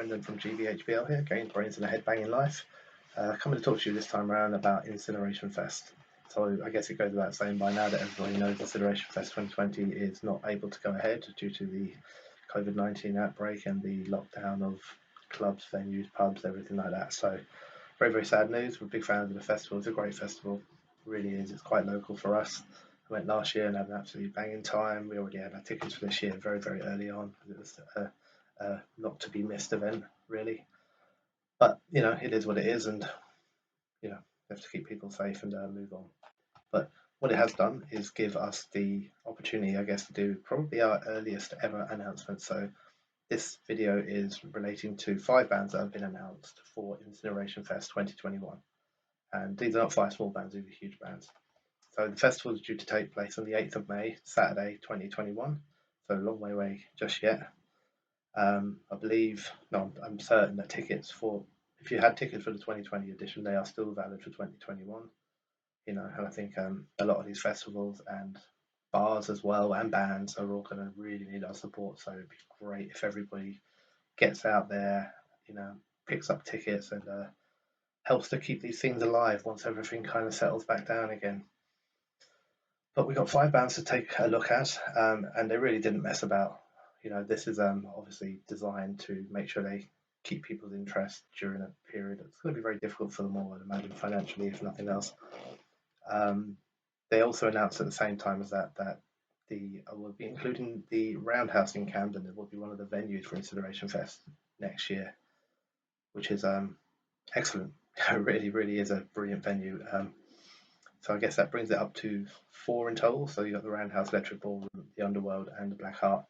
Brendan from GBHBL here, again, Brrraaains A Head-Banging Life. Coming to talk to you this time around about Incineration Fest. So I guess it goes without saying by now that everybody knows Incineration Fest 2020 is not able to go ahead due to the COVID-19 outbreak and the lockdown of clubs, venues, pubs, everything like that. So very, very sad news. We're big fans of the festival. It's a great festival. It really is. It's quite local for us. I went last year and had an absolutely banging time. We already had our tickets for this year very, very early on. It was not to be missed event, really. But it is what it is, and we have to keep people safe and move on. But what it has done is give us the opportunity, I guess, to do probably our earliest ever announcement. So this video is relating to 5 bands that have been announced for Incineration Fest 2021. And these are not 5 small bands, these are huge bands. So the festival is due to take place on the 8th of May, Saturday 2021. So a long way away just yet. I'm certain that tickets if you had tickets for the 2020 edition, they are still valid for 2021. And I think a lot of these festivals and bars as well and bands are all going to really need our support. So it'd be great if everybody gets out there, picks up tickets and helps to keep these things alive once everything kind of settles back down again. But we got 5 bands to take a look at, and they really didn't mess about. This is obviously designed to make sure they keep people's interest during a period that's going to be very difficult for them all, I'd imagine, financially, if nothing else. They also announced at the same time as that we'll be including the Roundhouse in Camden. It will be one of the venues for Incineration Fest next year, which is excellent. It really, really is a brilliant venue. So I guess that brings it up to 4 in total. So you've got the Roundhouse, Electric Ballroom, the Underworld, and the Black Heart.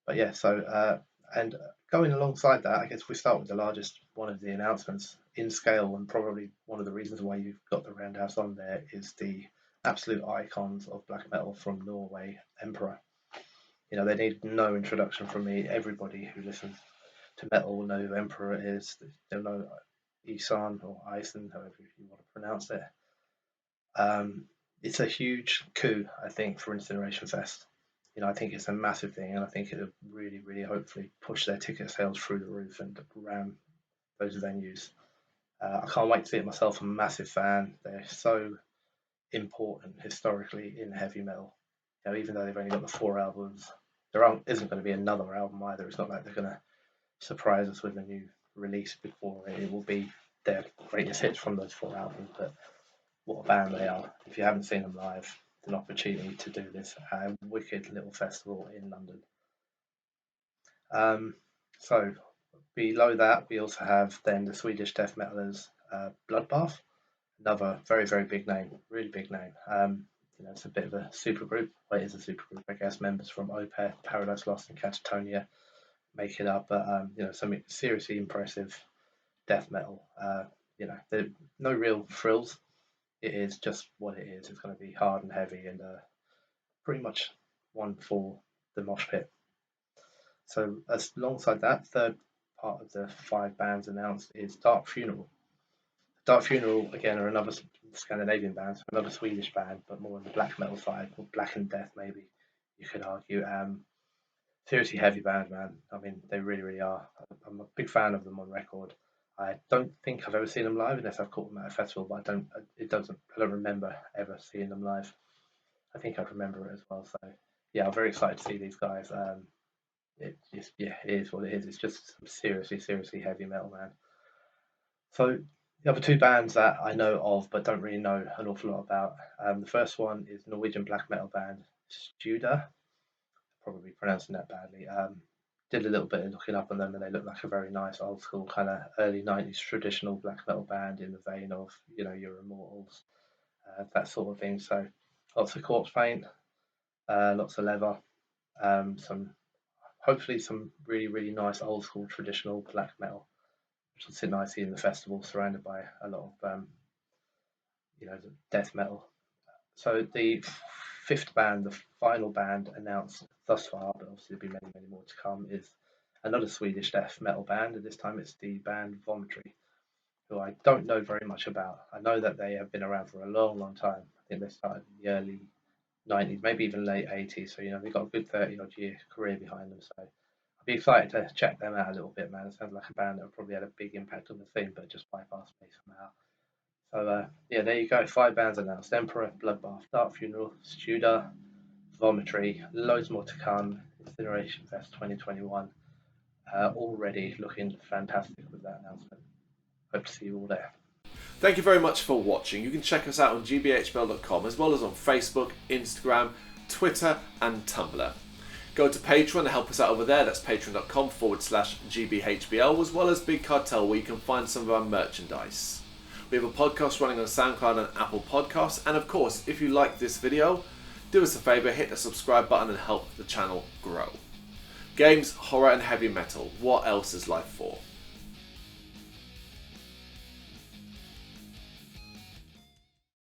But yeah, so and going alongside that, I guess we start with the largest one of the announcements in scale, and probably one of the reasons why you've got the Roundhouse on there is the absolute icons of black metal from Norway, Emperor. They need no introduction from me. Everybody who listens to metal will know who Emperor is. They'll know Isan or Ison, however you want to pronounce it. It's a huge coup, I think, for Incineration Fest. I think it's a massive thing, and I think it'll really, really hopefully push their ticket sales through the roof and ram those venues. I can't wait to see it myself. I'm a massive fan. They're so important historically in heavy metal. Even though they've only got the 4 albums, there isn't going to be another album either. It's not like they're going to surprise us with a new release before it. It will be their greatest hits from those 4 albums. But what a band they are. If you haven't seen them live, it's an opportunity to do this wicked little festival in London. So below that, we also have then the Swedish death metalers Bloodbath, another very, very big name, really big name. It's a bit of a super group. Well, it is a super group, I guess. Members from Opeth, Paradise Lost, and Catatonia make it up. But some seriously impressive death metal. There no real frills. It is just what it is. It's going to be hard and heavy and pretty much one for the mosh pit. So alongside that, third part of the 5 bands announced is Dark Funeral. Dark Funeral, again, are another Scandinavian band, so another Swedish band, but more on the black metal side, or black and death, maybe you could argue. Seriously heavy band, man. I mean, they really, really are. I'm a big fan of them on record. I don't think I've ever seen them live unless I've caught them at a festival, but I don't remember ever seeing them live. I think I remember it as well. So yeah, I'm very excited to see these guys. It is what it is. It's just seriously, seriously heavy metal, man. So the other 2 bands that I know of but don't really know an awful lot about. The first one is Norwegian black metal band Studa. Probably pronouncing that badly. Did a little bit of looking up on them, and they look like a very nice old school kind of early 90s traditional black metal band in the vein of your Immortals, that sort of thing. So lots of corpse paint, lots of leather, hopefully some really, really nice old school traditional black metal, which will sit nicely in the festival, surrounded by a lot of death metal. So the 5th band, the final band announced thus far, but obviously there'll be many, many more to come, is another Swedish death metal band, and this time it's the band Vomitory, who I don't know very much about. I know that they have been around for a long, long time. I think they started in the early 90s, maybe even late 80s, so they've got a good 30-odd year career behind them, so I'd be excited to check them out a little bit, man. It sounds like a band that probably had a big impact on the scene, but just bypassed me somehow. So yeah, there you go. 5 bands announced: Emperor, Bloodbath, Dark Funeral, Studa, Vomitory, loads more to come. Incineration Fest 2021. Already looking fantastic with that announcement. Hope to see you all there. Thank you very much for watching. You can check us out on gbhbl.com as well as on Facebook, Instagram, Twitter and Tumblr. Go to Patreon to help us out over there. That's patreon.com/GBHBL, as well as Big Cartel, where you can find some of our merchandise. We have a podcast running on SoundCloud and Apple Podcasts. And of course, if you like this video, do us a favour, hit the subscribe button and help the channel grow. Games, horror and heavy metal. What else is life for?